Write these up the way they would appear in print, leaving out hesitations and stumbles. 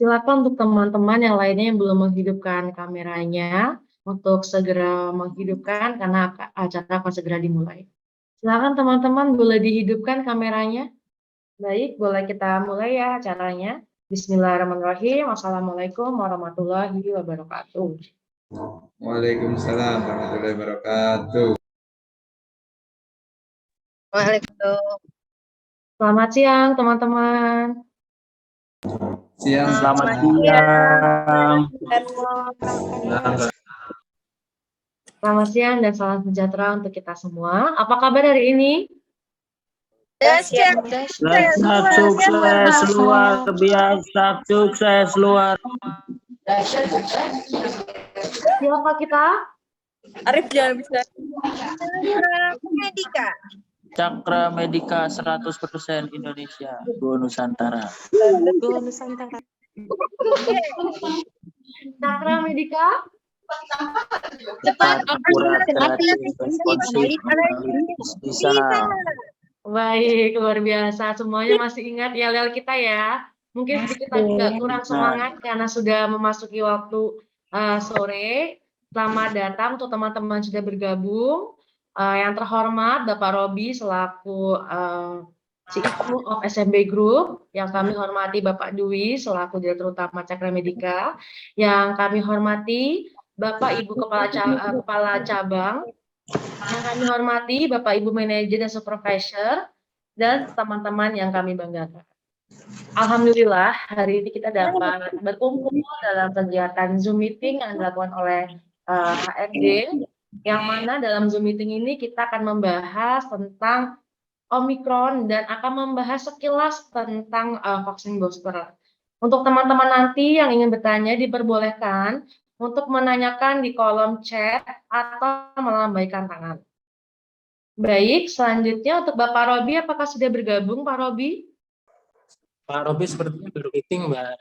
Silakan untuk teman-teman yang lainnya yang belum menghidupkan kameranya untuk segera menghidupkan karena acara akan segera dimulai. Silakan teman-teman boleh dihidupkan kameranya. Baik, boleh kita mulai ya acaranya. Bismillahirrahmanirrahim. Assalamualaikum warahmatullahi wabarakatuh. Waalaikumsalam warahmatullahi wabarakatuh. Waalaikumsalam. Selamat siang teman-teman. Siang. Selamat siang. Selamat siang dan salam sejahtera untuk kita semua. Apa kabar hari ini? Dahsyat, sukses luar biasa, sukses luar. Siapa kita? Arif jangan bisa. Medika. Cakra Medika 100% Indonesia, Go Nusantara. Go Nusantara. Cakra Medika. Cepat, akurat, kreatif, responsif, bisa. Baik, luar biasa. Semuanya masih ingat yel-yel kita ya. Mungkin sedikit agak kurang semangat karena sudah memasuki waktu sore. Selamat datang untuk teman-teman sudah bergabung. Yang terhormat Bapak Robi selaku CEO of SMB Group, yang kami hormati Bapak Dwi selaku Direktur Utama Cakra Medika, yang kami hormati Bapak Ibu Kepala Cabang, yang kami hormati Bapak Ibu Manajer dan Supervisor, dan teman-teman yang kami banggakan. Alhamdulillah hari ini kita dapat berkumpul dalam kegiatan Zoom meeting yang dilakukan oleh HRD, yang mana dalam Zoom meeting ini kita akan membahas tentang Omikron dan akan membahas sekilas tentang vaksin booster. Untuk teman-teman nanti yang ingin bertanya diperbolehkan untuk menanyakan di kolom chat atau melambaikan tangan. Baik, selanjutnya untuk Bapak Robi, apakah sudah bergabung Pak Robi? Pak Robi sepertinya baru meeting, Mbak.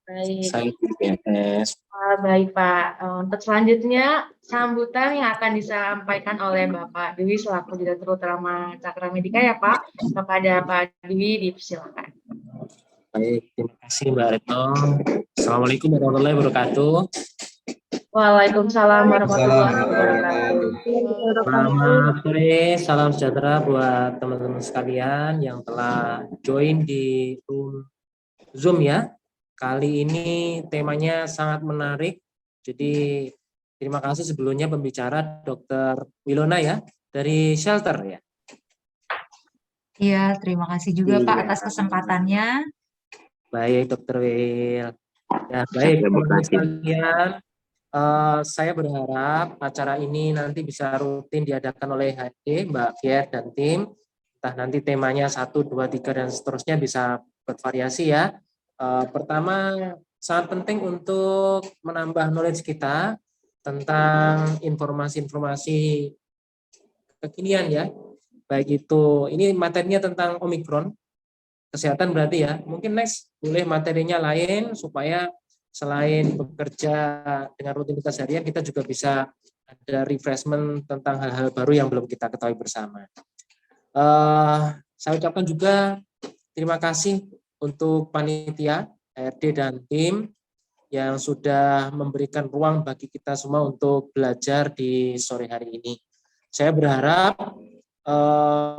Baik. Saya PNS. Baik Pak, untuk selanjutnya sambutan yang akan disampaikan oleh Bapak Dwi selaku Direktur Utama Cakra Medika ya Pak. Kepada Pak Dwi dipersilakan. Baik, terima kasih Mbak Retno. Assalamualaikum warahmatullahi wabarakatuh. Waalaikumsalam warahmatullahi wabarakatuh. Selamat sore, salam sejahtera buat teman-teman sekalian yang telah join di Zoom ya. Kali ini temanya sangat menarik. Jadi terima kasih sebelumnya pembicara Dr. Wilona ya dari Shelter ya. Iya, terima kasih juga Pak atas kesempatannya. Baik Dr. Wil. Ya, baik teman-teman sekalian. Saya berharap acara ini nanti bisa rutin diadakan oleh HD, Mbak Fier dan tim. Entah nanti temanya 1, 2, 3 dan seterusnya bisa bervariasi ya. Pertama, sangat penting untuk menambah knowledge kita tentang informasi-informasi kekinian ya. Baik itu, ini materinya tentang Omikron, kesehatan berarti ya. Mungkin next boleh materinya lain supaya selain bekerja dengan rutinitas harian, kita juga bisa ada refreshment tentang hal-hal baru yang belum kita ketahui bersama. Saya ucapkan juga terima kasih untuk panitia, HRD dan tim yang sudah memberikan ruang bagi kita semua untuk belajar di sore hari ini. Saya berharap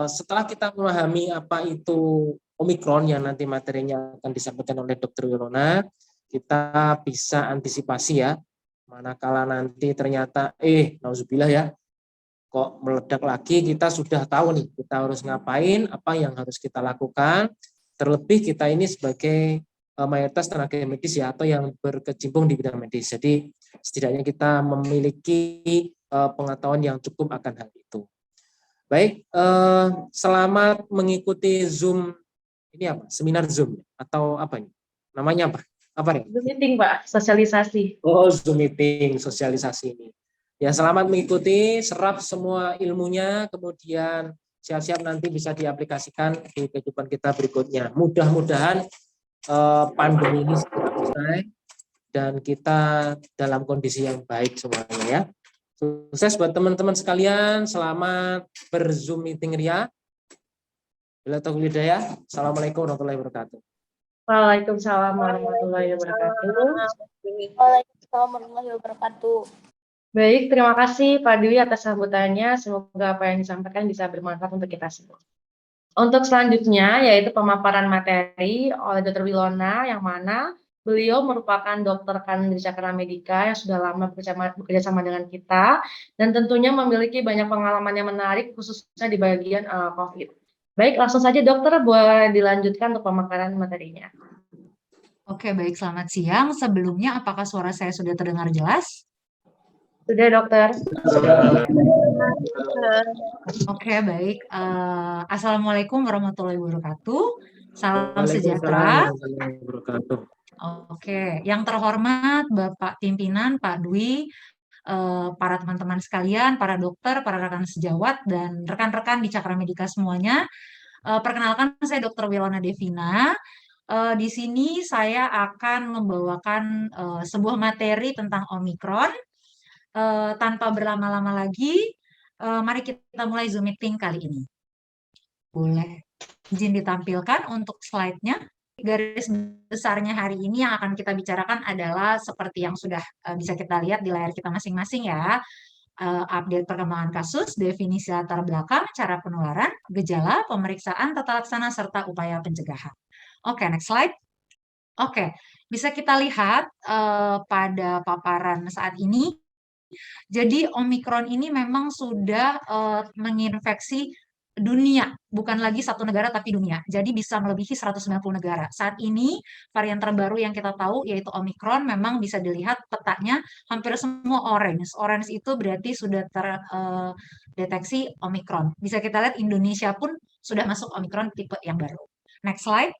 setelah kita memahami apa itu Omikron yang nanti materinya akan disampaikan oleh Dr. Wilona, kita bisa antisipasi ya, manakala nanti ternyata nauzubillah ya, kok meledak lagi, kita sudah tahu nih kita harus ngapain, apa yang harus kita lakukan. Terlebih kita ini sebagai mayoritas tenaga medis ya, atau yang berkecimpung di bidang medis. Jadi setidaknya kita memiliki pengetahuan yang cukup akan hal itu. Baik, selamat mengikuti Zoom ini apa? Seminar Zoom atau apa ini? Namanya apa? Apa nih? Zoom meeting Pak, sosialisasi. Oh, Zoom meeting, sosialisasi ini. Ya, selamat mengikuti, serap semua ilmunya, kemudian siap-siap nanti bisa diaplikasikan di kehidupan kita berikutnya. Mudah-mudahan pandemi ini segera selesai dan kita dalam kondisi yang baik semuanya ya. Sukses buat teman-teman sekalian, selamat ber-Zoom meeting ria. Bila taufiq hidayah. Assalamualaikum warahmatullahi wabarakatuh. Waalaikumsalam warahmatullahi wabarakatuh. Waalaikumsalam warahmatullahi wabarakatuh. Baik, terima kasih Pak Dwi atas sambutannya. Semoga apa yang disampaikan bisa bermanfaat untuk kita semua. Untuk selanjutnya, yaitu pemaparan materi oleh Dr. Wilona, yang mana beliau merupakan dokter kandungan di Cakra Medika yang sudah lama bekerja sama dengan kita, dan tentunya memiliki banyak pengalaman yang menarik, khususnya di bagian COVID. Baik, langsung saja dokter, boleh dilanjutkan untuk pemaparan materinya. Oke, baik, selamat siang. Sebelumnya, apakah suara saya sudah terdengar jelas? Sudah, dokter. Oke, baik. Assalamualaikum warahmatullahi wabarakatuh. Salam sejahtera. Waalaikumsalam warahmatullahi wabarakatuh. Oke, yang terhormat Bapak Pimpinan, Pak Dwi, para teman-teman sekalian, para dokter, para rekan sejawat, dan rekan-rekan di Cakra Medika semuanya. Perkenalkan, saya Dr. Wilona Devina. Di sini saya akan membawakan sebuah materi tentang Omikron. Tanpa berlama-lama lagi, mari kita mulai Zoom meeting kali ini. Boleh izin ditampilkan untuk slide-nya. Garis besarnya hari ini yang akan kita bicarakan adalah seperti yang sudah bisa kita lihat di layar kita masing-masing ya. Update perkembangan kasus, definisi latar belakang, cara penularan, gejala, pemeriksaan, tata laksana, serta upaya pencegahan. Oke, next slide. Oke, bisa kita lihat pada paparan saat ini. Jadi Omikron ini memang sudah menginfeksi dunia, bukan lagi satu negara tapi dunia. Jadi bisa melebihi 190 negara. Saat ini varian terbaru yang kita tahu yaitu Omikron memang bisa dilihat petanya hampir semua orange. Orange itu berarti sudah terdeteksi Omikron. Bisa kita lihat Indonesia pun sudah masuk Omikron tipe yang baru. Next slide.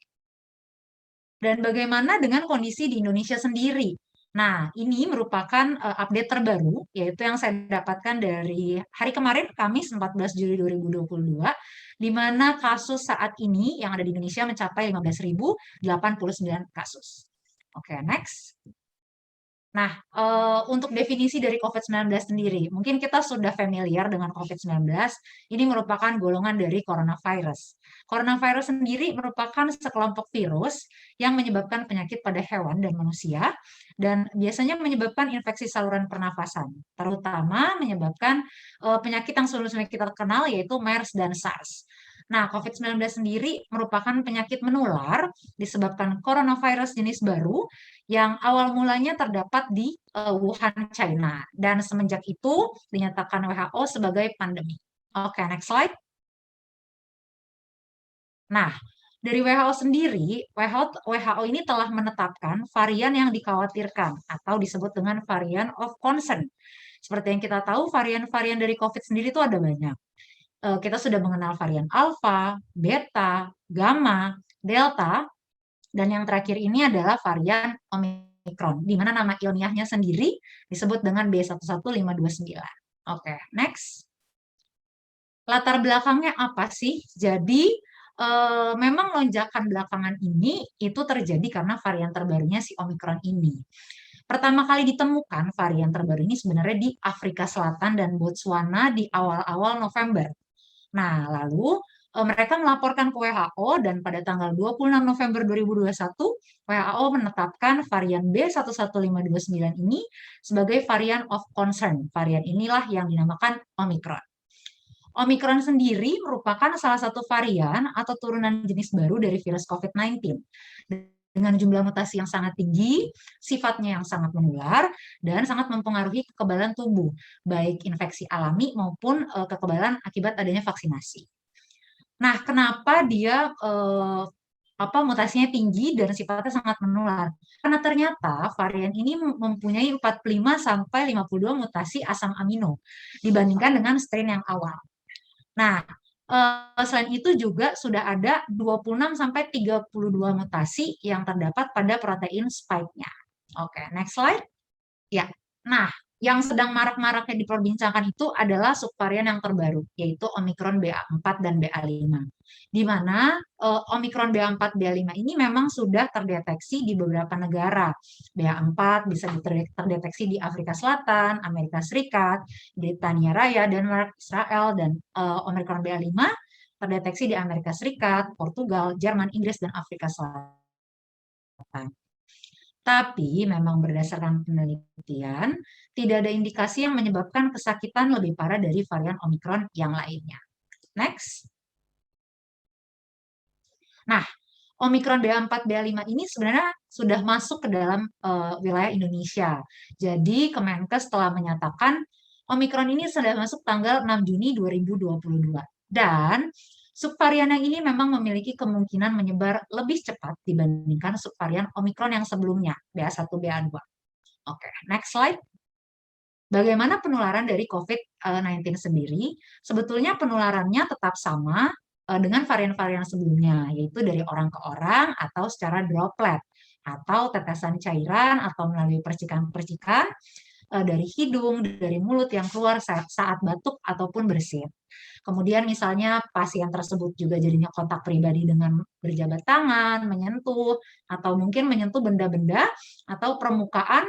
Dan bagaimana dengan kondisi di Indonesia sendiri? Nah, ini merupakan update terbaru, yaitu yang saya dapatkan dari hari kemarin, Kamis 14 Juli 2022, di mana kasus saat ini yang ada di Indonesia mencapai 15.089 kasus. Oke, next. Nah, untuk definisi dari COVID-19 sendiri, mungkin kita sudah familiar dengan COVID-19, ini merupakan golongan dari coronavirus. Coronavirus sendiri merupakan sekelompok virus yang menyebabkan penyakit pada hewan dan manusia, dan biasanya menyebabkan infeksi saluran pernafasan, terutama menyebabkan penyakit yang sebelumnya kita kenal yaitu MERS dan SARS. Nah, COVID-19 sendiri merupakan penyakit menular disebabkan coronavirus jenis baru yang awal mulanya terdapat di Wuhan, China. Dan semenjak itu dinyatakan WHO sebagai pandemi. Oke, next slide. Nah, dari WHO sendiri, WHO ini telah menetapkan varian yang dikhawatirkan atau disebut dengan varian of concern. Seperti yang kita tahu, varian-varian dari COVID sendiri itu ada banyak. Kita sudah mengenal varian alfa, beta, gamma, delta, dan yang terakhir ini adalah varian Omicron, di mana nama ilmiahnya sendiri disebut dengan B11529. Oke, next. Latar belakangnya apa sih? Jadi, memang lonjakan belakangan ini itu terjadi karena varian terbarunya si Omicron ini. Pertama kali ditemukan varian terbaru ini sebenarnya di Afrika Selatan dan Botswana di awal-awal November. Nah, lalu mereka melaporkan ke WHO dan pada tanggal 26 November 2021, WHO menetapkan varian B11529 ini sebagai varian of concern. Varian inilah yang dinamakan Omicron. Omicron sendiri merupakan salah satu varian atau turunan jenis baru dari virus COVID-19. Dengan jumlah mutasi yang sangat tinggi, sifatnya yang sangat menular, dan sangat mempengaruhi kekebalan tubuh, baik infeksi alami maupun kekebalan akibat adanya vaksinasi. Nah, kenapa dia mutasinya tinggi dan sifatnya sangat menular? Karena ternyata varian ini mempunyai 45 sampai 52 mutasi asam amino dibandingkan dengan strain yang awal. Nah, selain itu juga sudah ada 26 sampai 32 mutasi yang terdapat pada protein spike-nya. Oke, next slide. Ya. Nah, yang sedang marak-maraknya diperbincangkan itu adalah subvarian yang terbaru, yaitu Omicron BA4 dan BA5. Di mana Omicron BA4, BA5 ini memang sudah terdeteksi di beberapa negara. BA4 bisa terdeteksi di Afrika Selatan, Amerika Serikat, Britania Raya, Denmark, Israel, dan Omicron BA5 terdeteksi di Amerika Serikat, Portugal, Jerman, Inggris, dan Afrika Selatan. kesehatan. Tapi memang berdasarkan penelitian, tidak ada indikasi yang menyebabkan kesakitan lebih parah dari varian Omikron yang lainnya. Next. Nah, Omikron BA4, BA5 ini sebenarnya sudah masuk ke dalam wilayah Indonesia. Jadi Kemenkes telah menyatakan Omikron ini sudah masuk tanggal 6 Juni 2022. Dan subvarian yang ini memang memiliki kemungkinan menyebar lebih cepat dibandingkan subvarian Omikron yang sebelumnya, BA1, BA2. Oke, next slide. Bagaimana penularan dari COVID-19 sendiri? Sebetulnya penularannya tetap sama dengan varian-varian sebelumnya, yaitu dari orang ke orang atau secara droplet, atau tetesan cairan, atau melalui percikan-percikan dari hidung, dari mulut yang keluar saat batuk ataupun bersin. Kemudian misalnya pasien tersebut juga jadinya kontak pribadi dengan berjabat tangan, menyentuh, atau mungkin menyentuh benda-benda atau permukaan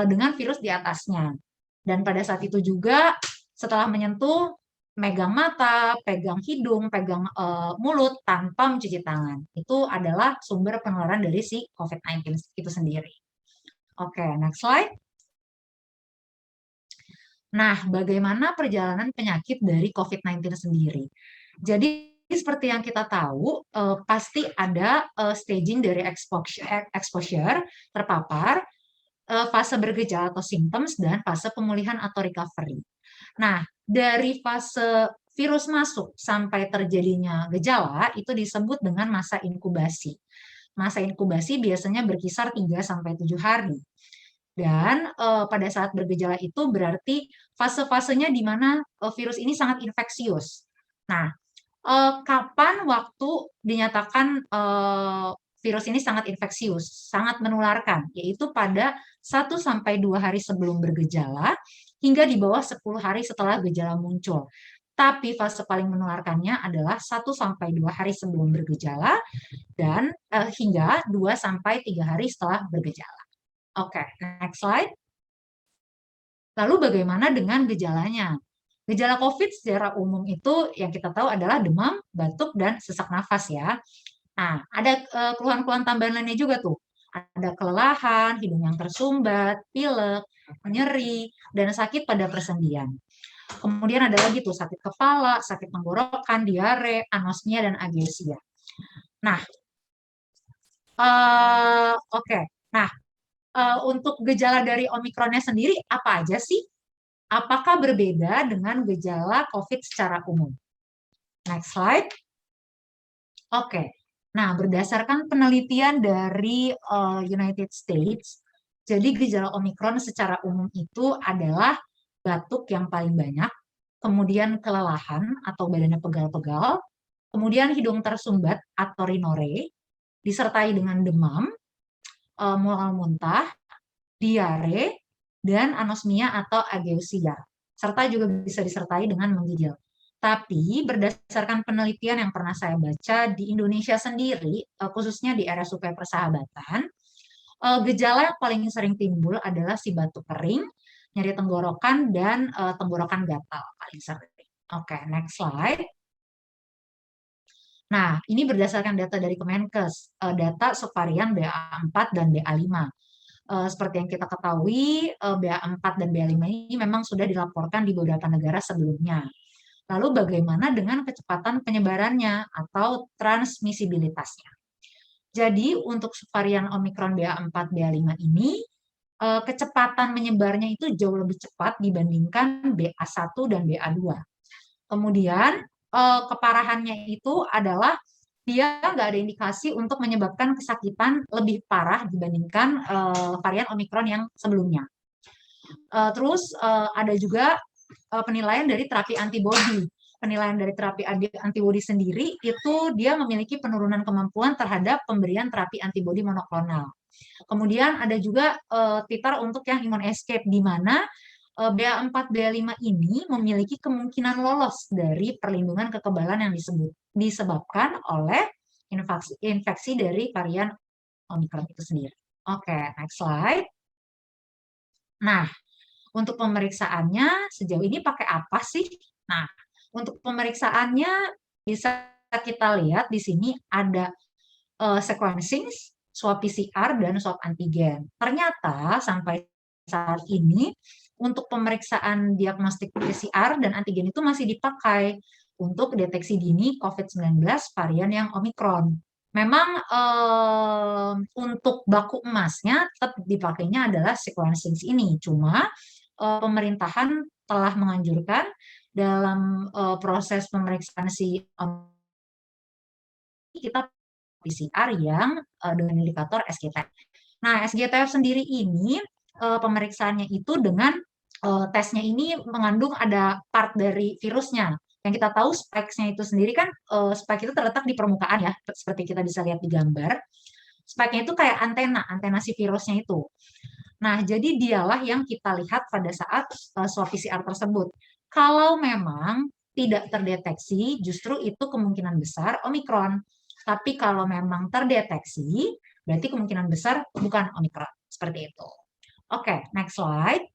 dengan virus di atasnya. Dan pada saat itu juga setelah menyentuh, megang mata, pegang hidung, pegang mulut tanpa mencuci tangan. Itu adalah sumber penularan dari si COVID-19 itu sendiri. Oke, next slide. Nah, bagaimana perjalanan penyakit dari COVID-19 sendiri? Jadi, seperti yang kita tahu, pasti ada staging dari exposure, terpapar, fase bergejala atau symptoms, dan fase pemulihan atau recovery. Nah, dari fase virus masuk sampai terjadinya gejala, itu disebut dengan masa inkubasi. Masa inkubasi biasanya berkisar 3-7 hari. Dan pada saat bergejala itu berarti fase-fasenya di mana virus ini sangat infeksius. Nah, kapan waktu dinyatakan virus ini sangat infeksius, sangat menularkan, yaitu pada 1-2 hari sebelum bergejala hingga di bawah 10 hari setelah gejala muncul. Tapi fase paling menularkannya adalah 1-2 hari sebelum bergejala dan hingga 2-3 hari setelah bergejala. Oke, next slide. Lalu bagaimana dengan gejalanya? Gejala COVID secara umum itu yang kita tahu adalah demam, batuk, dan sesak nafas ya. Nah, ada keluhan-keluhan tambahan lainnya juga tuh. Ada kelelahan, hidung yang tersumbat, pilek, nyeri, dan sakit pada persendian. Kemudian ada lagi tuh sakit kepala, sakit tenggorokan, diare, anosmia, dan ageusia. Nah, oke. Nah, untuk gejala dari Omikronnya sendiri apa aja sih? Apakah berbeda dengan gejala COVID secara umum? Next slide. Oke. Nah, berdasarkan penelitian dari United States, jadi gejala Omikron secara umum itu adalah batuk yang paling banyak, kemudian kelelahan atau badannya pegal-pegal, kemudian hidung tersumbat atau rhinore, disertai dengan demam, mual muntah, diare, dan anosmia atau ageusia, serta juga bisa disertai dengan menggigil. Tapi berdasarkan penelitian yang pernah saya baca di Indonesia sendiri, khususnya di RSUP Persahabatan, gejala yang paling sering timbul adalah si batuk kering, nyeri tenggorokan, dan tenggorokan gatal paling sering. Oke, next slide. Nah, ini berdasarkan data dari Kemenkes, data subvarian BA4 dan BA5. Seperti yang kita ketahui, BA4 dan BA5 ini memang sudah dilaporkan di beberapa negara sebelumnya. Lalu bagaimana dengan kecepatan penyebarannya atau transmisibilitasnya? Jadi untuk subvarian Omikron BA4, BA5 ini, kecepatan menyebarnya itu jauh lebih cepat dibandingkan BA1 dan BA2. Kemudian keparahannya itu adalah dia nggak ada indikasi untuk menyebabkan kesakitan lebih parah dibandingkan varian Omikron yang sebelumnya. Terus ada juga penilaian dari terapi antibodi. Penilaian dari terapi antibodi sendiri itu dia memiliki penurunan kemampuan terhadap pemberian terapi antibodi monoklonal. Kemudian ada juga titer untuk yang immune escape, di mana BA4, BA5 ini memiliki kemungkinan lolos dari perlindungan kekebalan yang disebabkan oleh infeksi dari varian Omikron itu sendiri. Oke, next slide. Nah, untuk pemeriksaannya sejauh ini pakai apa sih? Nah, untuk pemeriksaannya bisa kita lihat di sini ada sequencing swab PCR dan swab antigen. Ternyata sampai saat ini untuk pemeriksaan diagnostik PCR dan antigen itu masih dipakai untuk deteksi dini COVID-19 varian yang Omikron. Memang untuk baku emasnya tetap dipakainya adalah sequencing ini. Cuma pemerintahan telah menganjurkan dalam proses pemeriksaan kita PCR yang dengan indikator SGTF. Nah, SGTF sendiri ini pemeriksaannya itu dengan tesnya ini mengandung ada part dari virusnya. Yang kita tahu spike-nya itu sendiri kan, spike itu terletak di permukaan ya, seperti kita bisa lihat di gambar. Spike-nya itu kayak antena si virusnya itu. Nah, jadi dialah yang kita lihat pada saat swab PCR tersebut. Kalau memang tidak terdeteksi, justru itu kemungkinan besar Omikron. Tapi kalau memang terdeteksi, berarti kemungkinan besar bukan Omikron. Seperti itu. Oke, next slide.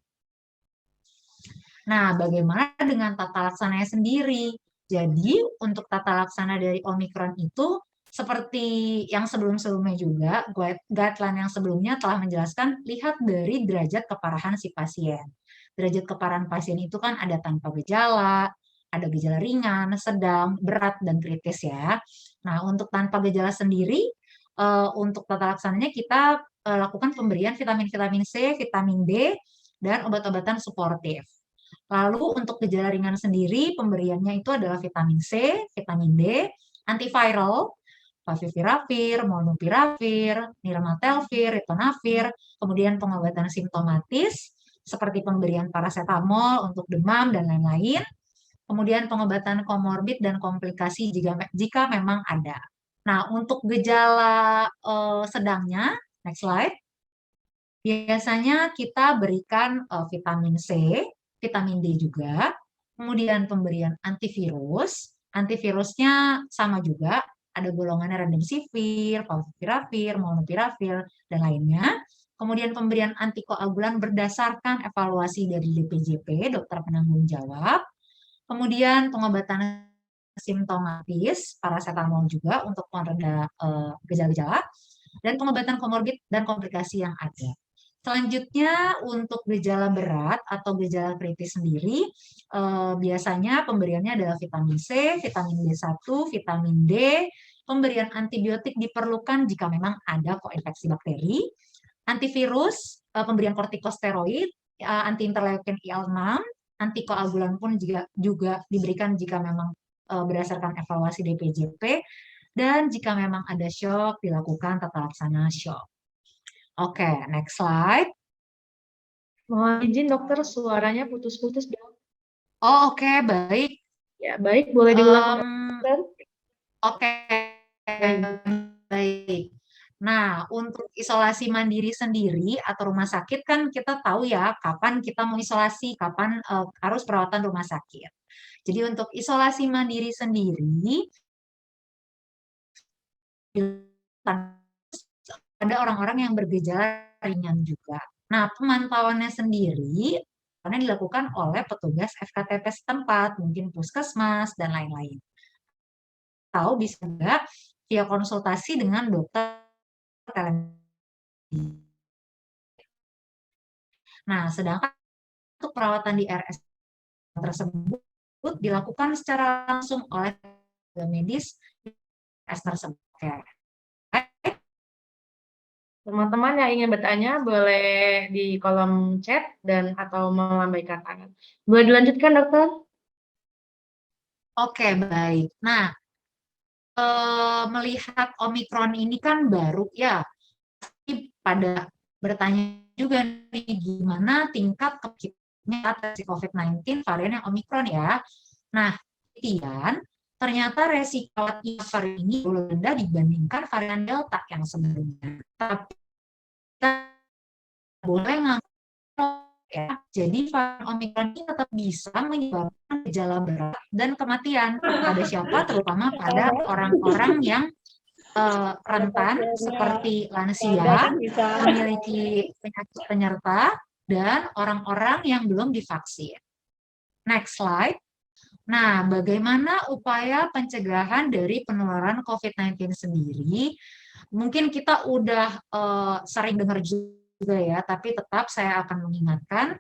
Nah, bagaimana dengan tata laksananya sendiri? Jadi, untuk tata laksana dari Omikron itu, seperti yang sebelum-sebelumnya juga, guideline yang sebelumnya telah menjelaskan, lihat dari derajat keparahan si pasien. Derajat keparahan pasien itu kan ada tanpa gejala, ada gejala ringan, sedang, berat, dan kritis ya. Nah, untuk tanpa gejala sendiri, untuk tata laksananya kita lakukan pemberian vitamin-vitamin C, vitamin D, dan obat-obatan suportif. Lalu untuk gejala ringan sendiri, pemberiannya itu adalah vitamin C, vitamin D, antiviral, favipiravir, molnupiravir, nirmatrelvir, ritonavir, kemudian pengobatan simptomatis, seperti pemberian paracetamol untuk demam dan lain-lain, kemudian pengobatan komorbid dan komplikasi jika memang ada. Nah, untuk gejala sedangnya, next slide, biasanya kita berikan vitamin C, vitamin D juga, kemudian pemberian antivirus. Antivirusnya sama juga, ada golongannya remdesivir, favipiravir, molnupiravir, dan lainnya. Kemudian pemberian antikoagulan berdasarkan evaluasi dari DPJP, dokter penanggung jawab. Kemudian pengobatan simptomatis, paracetamol juga untuk mereda gejala-gejala, dan pengobatan komorbid dan komplikasi yang ada. Selanjutnya untuk gejala berat atau gejala kritis sendiri, biasanya pemberiannya adalah vitamin C, vitamin B1, vitamin D, pemberian antibiotik diperlukan jika memang ada koinfeksi bakteri, antivirus, pemberian kortikosteroid, anti-interleukin IL-6, antikoagulan pun juga diberikan jika memang berdasarkan evaluasi DPJP, dan jika memang ada shock, dilakukan tata laksana shock. Oke, next slide. Mohon izin dokter, suaranya putus-putus dong. Oh, oke, baik. Ya, baik, boleh diulang dokter? Oke, baik. Nah, untuk isolasi mandiri sendiri atau rumah sakit kan kita tahu ya kapan kita mau isolasi, kapan harus perawatan rumah sakit. Jadi untuk isolasi mandiri sendiri, ada orang-orang yang bergejala ringan juga. Nah, pemantauannya sendiri karena dilakukan oleh petugas FKTP setempat, mungkin puskesmas dan lain-lain. Tahu bisa enggak via konsultasi dengan dokter. Nah, sedangkan untuk perawatan di RS tersebut dilakukan secara langsung oleh medis RS tersebut. Teman-teman yang ingin bertanya boleh di kolom chat dan atau melambaikan tangan. Boleh dilanjutkan, dokter? Oke, baik. Nah, melihat Omikron ini kan baru ya, pada bertanya juga nih gimana tingkat kepenyakit COVID-19 varian yang Omikron ya. Nah, kemudian ternyata resiko varian ini lebih rendah dibandingkan varian Delta yang sebelumnya. Tapi kita boleh nggak ya, jadi varian Omikron ini tetap bisa menyebabkan gejala berat dan kematian pada siapa, terutama pada orang-orang yang rentan seperti lansia, memiliki penyakit penyerta, dan orang-orang yang belum divaksin. Next slide. Nah, bagaimana upaya pencegahan dari penularan COVID-19 sendiri? Mungkin kita udah sering dengar juga ya, tapi tetap saya akan mengingatkan,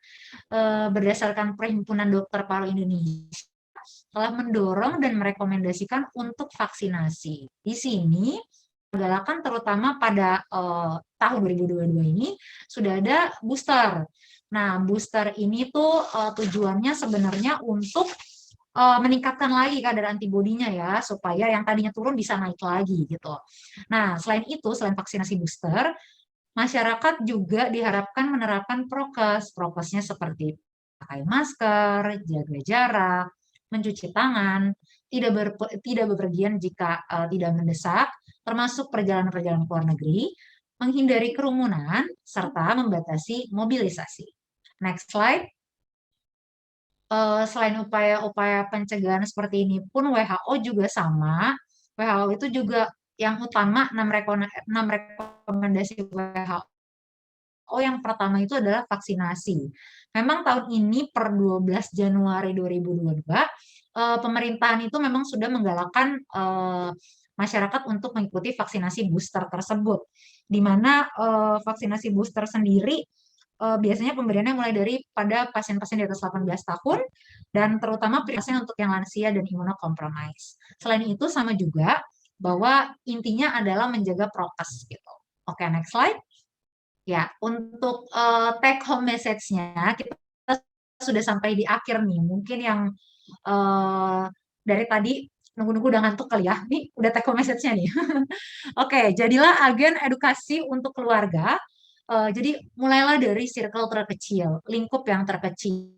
berdasarkan Perhimpunan Dokter Paru Indonesia telah mendorong dan merekomendasikan untuk vaksinasi. Di sini galakan terutama pada tahun 2022 ini sudah ada booster. Nah, booster ini tuh tujuannya sebenarnya untuk meningkatkan lagi kadar antibodinya ya, supaya yang tadinya turun bisa naik lagi gitu. Nah, selain itu, selain vaksinasi booster, masyarakat juga diharapkan menerapkan prokes. Prokesnya seperti pakai masker, jaga jarak, mencuci tangan, tidak bepergian jika tidak mendesak, termasuk perjalanan-perjalanan ke luar negeri, menghindari kerumunan, serta membatasi mobilisasi. Next slide. Selain upaya-upaya pencegahan seperti ini pun WHO juga sama. WHO itu juga yang utama 6 rekomendasi WHO yang pertama itu adalah vaksinasi. Memang tahun ini per 12 Januari 2022 pemerintahan itu memang sudah menggalakkan masyarakat untuk mengikuti vaksinasi booster tersebut. Di mana vaksinasi booster sendiri biasanya pemberiannya mulai dari pada pasien-pasien di atas 18 tahun dan terutama pasien untuk yang lansia dan imunokompromis. Selain itu sama juga bahwa intinya adalah menjaga prokes gitu. Oke, next slide. Ya, untuk take home message-nya kita sudah sampai di akhir nih. Mungkin yang dari tadi nunggu-nunggu udah ngantuk kali ya. Nih udah take home message-nya nih. Oke, jadilah agen edukasi untuk keluarga. Jadi mulailah dari circle terkecil, lingkup yang terkecil.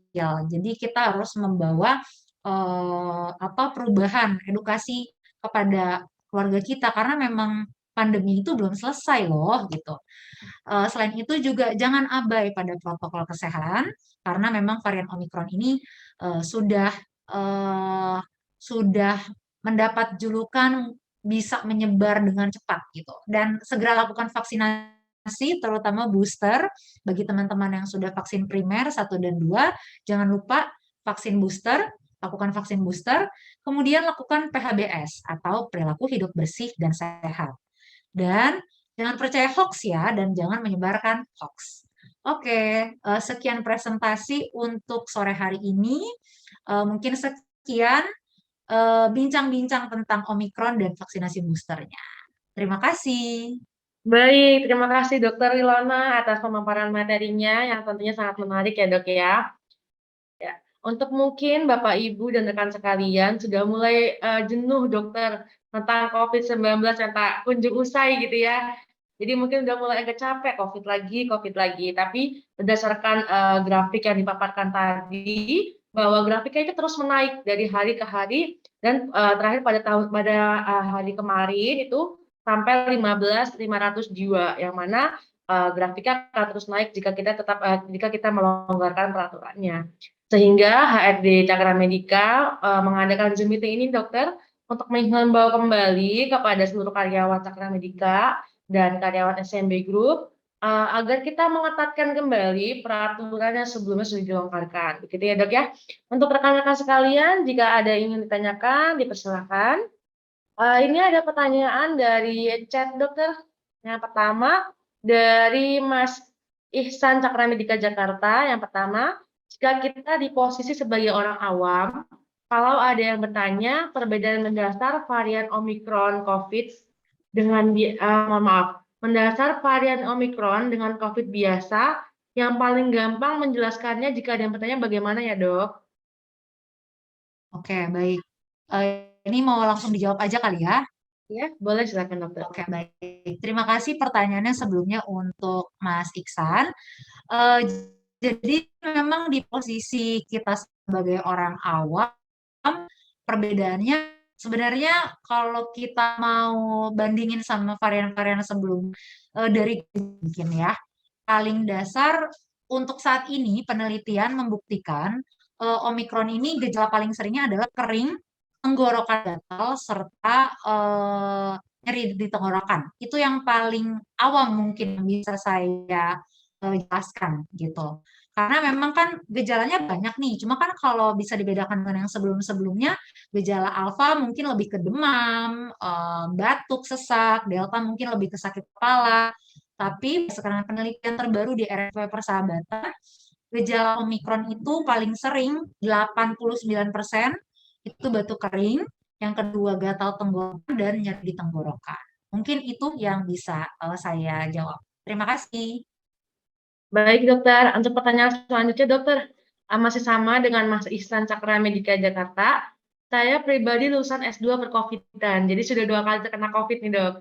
Jadi kita harus membawa perubahan edukasi kepada keluarga kita karena memang pandemi itu belum selesai loh gitu. Selain itu juga jangan abai pada protokol kesehatan karena memang varian Omikron ini sudah mendapat julukan bisa menyebar dengan cepat gitu. Dan segera lakukan vaksinasi terutama booster bagi teman-teman yang sudah vaksin primer 1 dan 2, jangan lupa vaksin booster, lakukan vaksin booster, kemudian lakukan PHBS atau perilaku hidup bersih dan sehat. Dan jangan percaya hoax ya dan jangan menyebarkan hoax. Oke, sekian presentasi untuk sore hari ini. Mungkin sekian bincang-bincang tentang Omikron dan vaksinasi boosternya. Terima kasih. Baik, terima kasih Dokter Ilona atas pemaparan materinya yang tentunya sangat menarik ya Dok ya. Untuk mungkin Bapak Ibu dan rekan sekalian sudah mulai jenuh dokter tentang COVID-19 yang tak kunjung usai gitu ya. Jadi mungkin udah mulai agak capek COVID lagi. Tapi berdasarkan grafik yang dipaparkan tadi, bahwa grafiknya itu terus menaik dari hari ke hari dan terakhir pada hari kemarin itu sampai 15.500 jiwa yang mana grafiknya akan terus naik jika kita melonggarkan peraturannya. Sehingga HRD Cakra Medika mengadakan Zoom meeting ini dokter untuk menghimbau kembali kepada seluruh karyawan Cakra Medika dan karyawan SMB Group agar kita mengetatkan kembali peraturan yang sebelumnya sudah dilonggarkan. Begitu ya dok ya. Untuk rekan-rekan sekalian, jika ada yang ingin ditanyakan, dipersilakan. Ini ada pertanyaan dari chat dokter. Yang pertama dari Mas Ihsan Cakra Medika Jakarta. Yang pertama, jika kita di posisi sebagai orang awam, kalau ada yang bertanya perbedaan mendasar varian Omikron COVID dengan mendasar varian Omikron dengan COVID biasa, yang paling gampang menjelaskannya jika ada yang bertanya bagaimana ya dok? Oke, baik. Ini mau langsung dijawab aja kali ya? Ya, boleh silakan dokter. Oke, baik. Terima kasih pertanyaannya sebelumnya untuk Mas Iksan. Jadi memang di posisi kita sebagai orang awam, perbedaannya sebenarnya kalau kita mau bandingin sama varian-varian sebelum dari mungkin ya, paling dasar untuk saat ini penelitian membuktikan Omikron ini gejala paling seringnya adalah kering, tenggorokan gatal, serta nyeri di tenggorokan. Itu yang paling awam mungkin bisa saya jelaskan gitu. Karena memang kan gejalanya banyak nih, cuma kan kalau bisa dibedakan dengan yang sebelum-sebelumnya, gejala alfa mungkin lebih ke demam, batuk, sesak, delta mungkin lebih ke sakit kepala. Tapi sekarang penelitian terbaru di RFP Persahabatan, gejala Omikron itu paling sering 89% itu batuk kering, yang kedua gatal tenggorokan dan nyeri di tenggorokan. Mungkin itu yang bisa saya jawab. Terima kasih. Baik dokter, untuk pertanyaan selanjutnya dokter, masih sama dengan Mas Ihsan Cakra Medika Jakarta. Saya pribadi lulusan S2 bercovidan, jadi sudah 2 kali terkena COVID nih dok.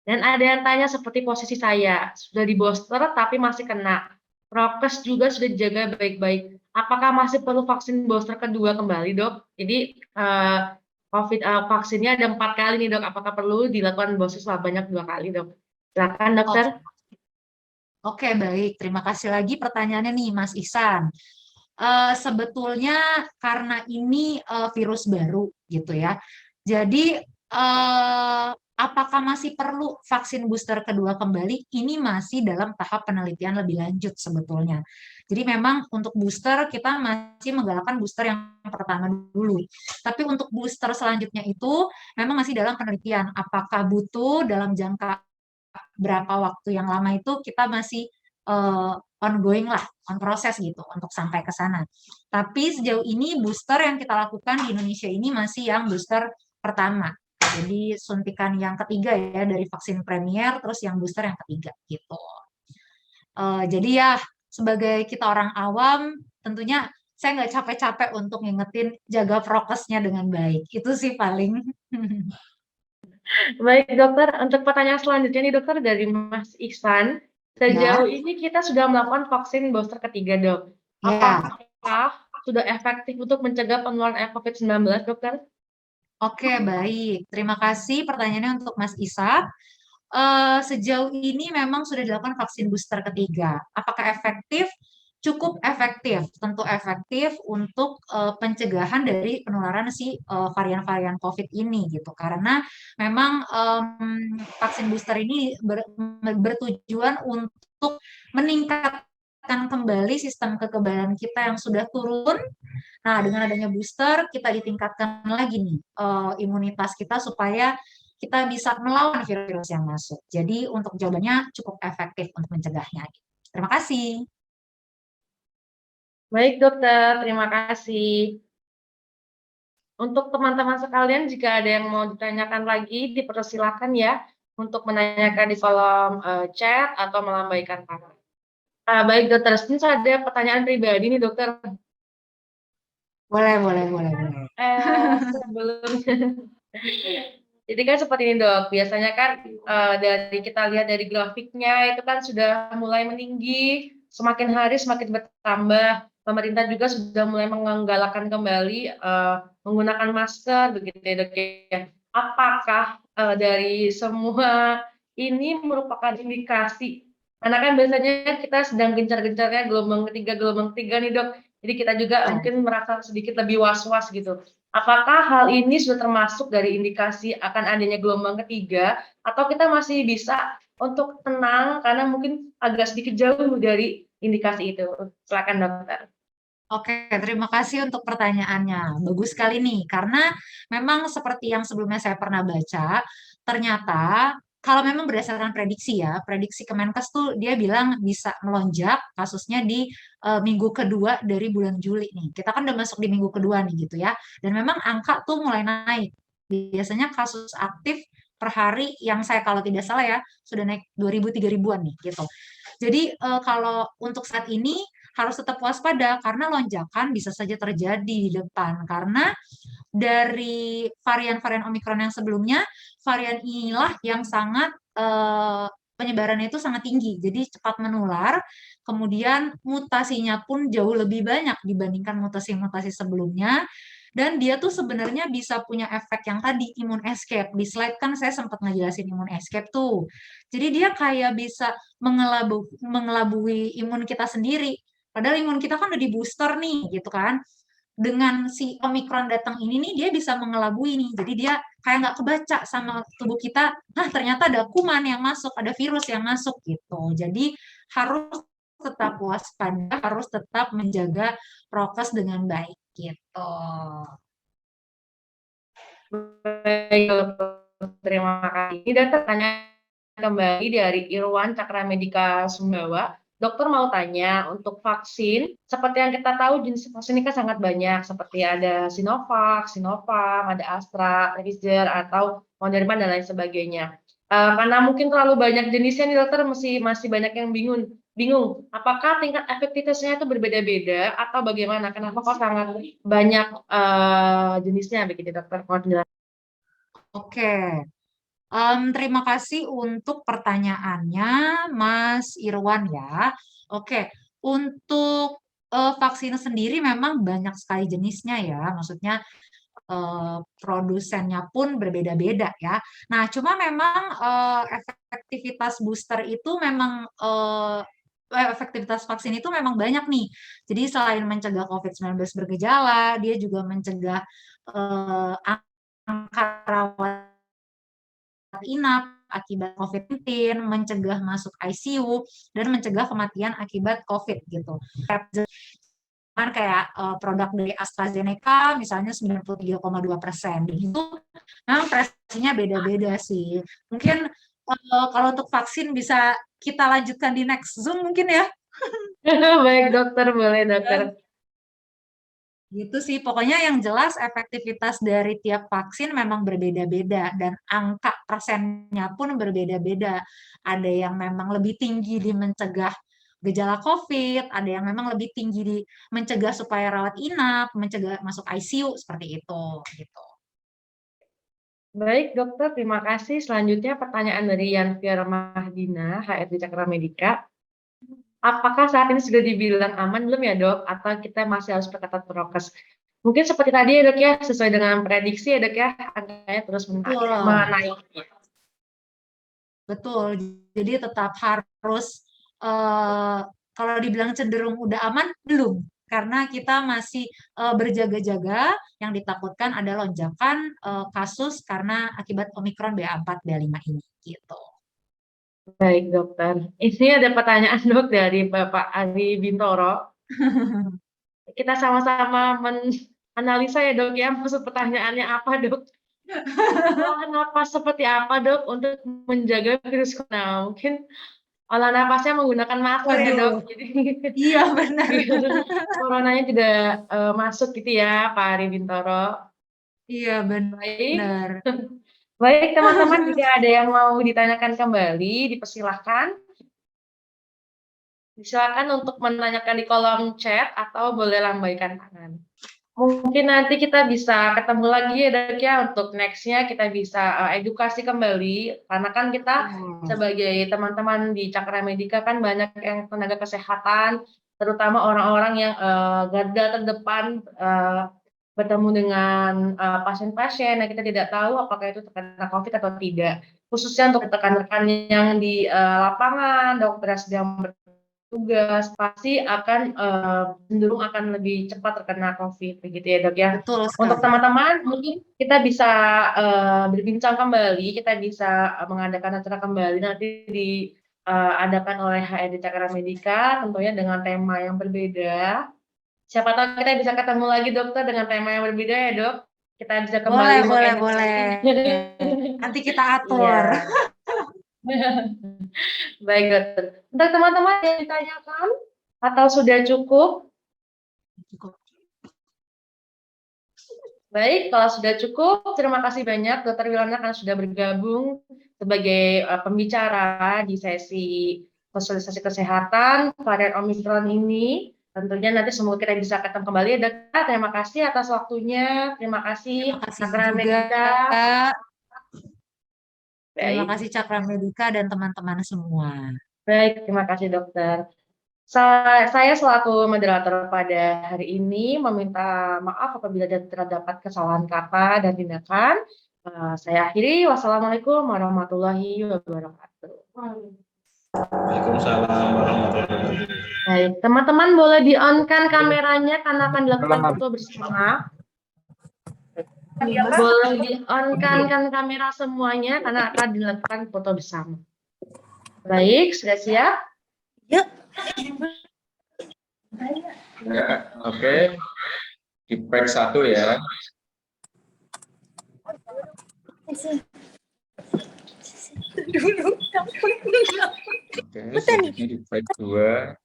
Dan ada yang tanya seperti posisi saya, sudah di booster tapi masih kena. Prokes juga sudah dijaga baik-baik. Apakah masih perlu vaksin booster kedua kembali dok? Jadi vaksinnya ada 4 kali nih dok, apakah perlu dilakukan booster sebanyak 2 kali dok? Silakan dokter. Oke, baik. Terima kasih lagi pertanyaannya nih Mas Ihsan. Sebetulnya karena ini virus baru gitu ya. Jadi apakah masih perlu vaksin booster kedua kembali? Ini masih dalam tahap penelitian lebih lanjut sebetulnya. Jadi memang untuk booster kita masih menggalakkan booster yang pertama dulu. Tapi untuk booster selanjutnya itu memang masih dalam penelitian. Apakah butuh dalam jangka berapa waktu yang lama itu kita masih ongoing lah, on proses gitu untuk sampai ke sana. Tapi sejauh ini booster yang kita lakukan di Indonesia ini masih yang booster pertama. Jadi suntikan yang ketiga ya dari vaksin Premier, terus yang booster yang ketiga gitu. Jadi ya sebagai kita orang awam, tentunya saya nggak capek-capek untuk ngingetin jaga prokesnya dengan baik. Itu sih paling. Baik dokter, untuk pertanyaan selanjutnya nih dokter dari Mas Ihsan. Sejauh ini kita sudah melakukan vaksin booster ketiga dok. Apakah sudah efektif untuk mencegah penularan COVID-19 dokter? Oke, baik. Terima kasih pertanyaannya untuk Mas Ishak. Sejauh ini memang sudah dilakukan vaksin booster ketiga. Apakah efektif? Cukup efektif, tentu efektif untuk pencegahan dari penularan si varian-varian COVID ini gitu. Karena memang vaksin booster ini bertujuan untuk meningkatkan kembali sistem kekebalan kita yang sudah turun. Nah, dengan adanya booster kita ditingkatkan lagi nih imunitas kita supaya kita bisa melawan virus yang masuk. Jadi untuk jawabannya cukup efektif untuk mencegahnya. Terima kasih. Baik dokter, terima kasih. Untuk teman-teman sekalian, jika ada yang mau ditanyakan lagi, dipersilakan ya untuk menanyakan di kolom chat atau melambaikan tangan. Baik dokter, ini ada pertanyaan pribadi nih dokter. Boleh. Sebelumnya, jadi kan seperti ini dok, biasanya kan dari kita lihat dari grafiknya itu kan sudah mulai meninggi, semakin hari semakin bertambah. Pemerintah juga sudah mulai menggalakkan kembali menggunakan masker, begitu ya dok ya. Apakah dari semua ini merupakan indikasi? Karena kan biasanya kita sedang gencar-gencarnya gelombang ketiga nih dok. Jadi kita juga mungkin merasa sedikit lebih was-was gitu. Apakah hal ini sudah termasuk dari indikasi akan adanya gelombang ketiga, atau kita masih bisa untuk tenang karena mungkin agak sedikit jauh dari indikasi itu? Silakan dokter. Oke, terima kasih untuk pertanyaannya. Bagus sekali nih, karena memang seperti yang sebelumnya saya pernah baca, ternyata kalau memang berdasarkan prediksi ya, prediksi Kemenkes tuh dia bilang bisa melonjak kasusnya di minggu kedua dari bulan Juli nih. Kita kan udah masuk di minggu kedua nih gitu ya. Dan memang angka tuh mulai naik. Biasanya kasus aktif per hari yang saya kalau tidak salah ya, sudah naik 2.000-3.000-an nih gitu. Jadi kalau untuk saat ini harus tetap waspada karena lonjakan bisa saja terjadi di depan. Karena dari varian-varian Omikron yang sebelumnya, varian inilah yang sangat penyebarannya itu sangat tinggi, jadi cepat menular. Kemudian mutasinya pun jauh lebih banyak dibandingkan mutasi-mutasi sebelumnya. Dan dia tuh sebenarnya bisa punya efek yang tadi, imun escape. Di slide kan saya sempat ngejelasin imun escape tuh. Jadi dia kayak bisa mengelabui imun kita sendiri. Padahal imun kita kan udah di booster nih, gitu kan. Dengan si Omikron datang ini nih, dia bisa mengelabui nih. Jadi dia kayak nggak kebaca sama tubuh kita, nah ternyata ada kuman yang masuk, ada virus yang masuk gitu. Jadi harus tetap waspada, harus tetap menjaga prokes dengan baik gitu. Baik, terima kasih. Ini dokter tanya kembali dari Irwan Cakra Medika Sumbawa. Dokter mau tanya, untuk vaksin, seperti yang kita tahu jenis vaksin ini kan sangat banyak, seperti ada Sinovac, Sinopharm, ada Astra, Pfizer, atau Moderna, dan lain sebagainya. Karena mungkin terlalu banyak jenisnya nih dokter, masih banyak yang bingung. Apakah tingkat efektivitasnya itu berbeda-beda atau bagaimana? Kenapa kok sangat banyak jenisnya begitu dokter? Oke. Terima kasih untuk pertanyaannya, Mas Irwan ya. Oke, untuk vaksin sendiri memang banyak sekali jenisnya ya. Maksudnya produsennya pun berbeda-beda ya. Nah, cuma memang efektivitas booster itu memang efektivitas vaksin itu memang banyak nih. Jadi selain mencegah COVID-19 bergejala, dia juga mencegah angka rawat inap akibat COVID-19, mencegah masuk ICU, dan mencegah kematian akibat COVID gitu. Kan kayak produk dari AstraZeneca misalnya 93,2%. Itu memang prestasinya beda-beda sih. Mungkin kalau untuk vaksin bisa kita lanjutkan di next Zoom mungkin ya. Baik dokter, boleh dokter. Gitu sih, pokoknya yang jelas efektivitas dari tiap vaksin memang berbeda-beda dan angka persennya pun berbeda-beda. Ada yang memang lebih tinggi di mencegah gejala COVID, ada yang memang lebih tinggi di mencegah supaya rawat inap, mencegah masuk ICU, seperti itu. Gitu. Baik dokter, terima kasih. Selanjutnya pertanyaan dari Yanfir Mahdina, HRD Cakra Medika. Apakah saat ini sudah dibilang aman belum ya dok? Atau kita masih harus perketat prokes? Mungkin seperti tadi ya dok ya, sesuai dengan prediksi ya dok ya, angkanya terus menaik. Betul, jadi tetap harus, kalau dibilang cenderung udah aman, belum. Karena kita masih berjaga-jaga, yang ditakutkan ada lonjakan kasus karena akibat Omikron BA4, BA5 ini. Gitu. Baik dokter, ini ada pertanyaan dok dari Bapak Ari Bintoro. Kita sama-sama menganalisa ya dok ya, maksud pertanyaannya apa dok? Kenapa seperti apa dok untuk menjaga virus corona? Mungkin olah napasnya menggunakan masker ya dok. Jadi iya benar. coronanya tidak masuk gitu ya Pak Ari Bintoro. Iya benar. Baik teman-teman, jika ada yang mau ditanyakan kembali, dipersilahkan. Silakan untuk menanyakan di kolom chat atau boleh lambaikan tangan. Mungkin nanti kita bisa ketemu lagi ya dok ya, untuk nextnya kita bisa edukasi kembali, karena kan kita sebagai teman-teman di Cakra Medika kan banyak yang tenaga kesehatan, terutama orang-orang yang garda terdepan bertemu dengan pasien-pasien yang kita tidak tahu apakah itu terkena COVID atau tidak. Khususnya untuk rekan-rekan yang di lapangan, dokter yang sedang bertugas, pasti akan cenderung akan lebih cepat terkena COVID, begitu ya dok ya. Betul sekali. Untuk teman-teman, mungkin kita bisa berbincang kembali, kita bisa mengadakan acara kembali nanti diadakan oleh HRD Cakra Medika, tentunya dengan tema yang berbeda. Siapa tahu kita bisa ketemu lagi dokter dengan tema yang berbeda ya dok. Kita bisa kembali. Boleh. Nanti kita atur. Baik dokter. Untuk teman-teman yang ditanyakan atau sudah cukup? Baik, kalau sudah cukup, terima kasih banyak Dokter Wilana karena sudah bergabung sebagai pembicara di sesi sosialisasi kesehatan varian Omikron ini. Tentunya nanti semoga kita bisa ketemu kembali ya dokter. Terima kasih atas waktunya. Terima kasih Cakra Medika. Terima kasih Cakra Medika dan teman-teman semua. Baik, terima kasih dokter. Saya selaku moderator pada hari ini meminta maaf apabila terdapat kesalahan kata dan tindakan. Saya akhiri. Wassalamualaikum warahmatullahi wabarakatuh. Waalaikumsalam warahmatullahi wabarakatuh. Baik, teman-teman boleh di-on-kan kameranya karena akan dilakukan foto bersama. Boleh di-on-kan kamera semuanya karena akan dilakukan foto bersama. Baik, sudah siap? Yuk. Ya, oke. Di pack 1 ya. Dulu. Oke, selanjutnya di pack 2.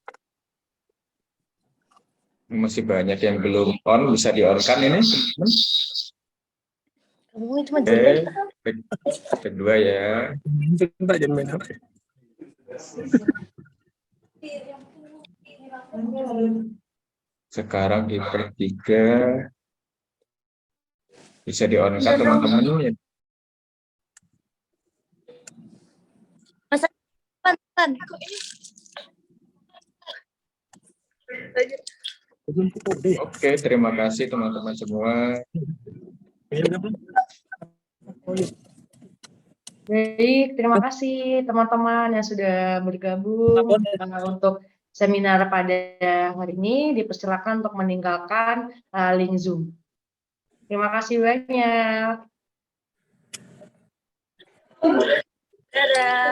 Masih banyak yang belum on, bisa di-on-kan ini, teman-teman. Kamu itu Oke, pack kedua ya. Sekarang di pack 3. Bisa di-on-kan teman-teman ya. Mantan. Oke, terima kasih teman-teman semua. Baik, terima kasih teman-teman yang sudah bergabung untuk seminar pada hari ini. Dipersilakan untuk meninggalkan link Zoom. Terima kasih banyak. Dadah.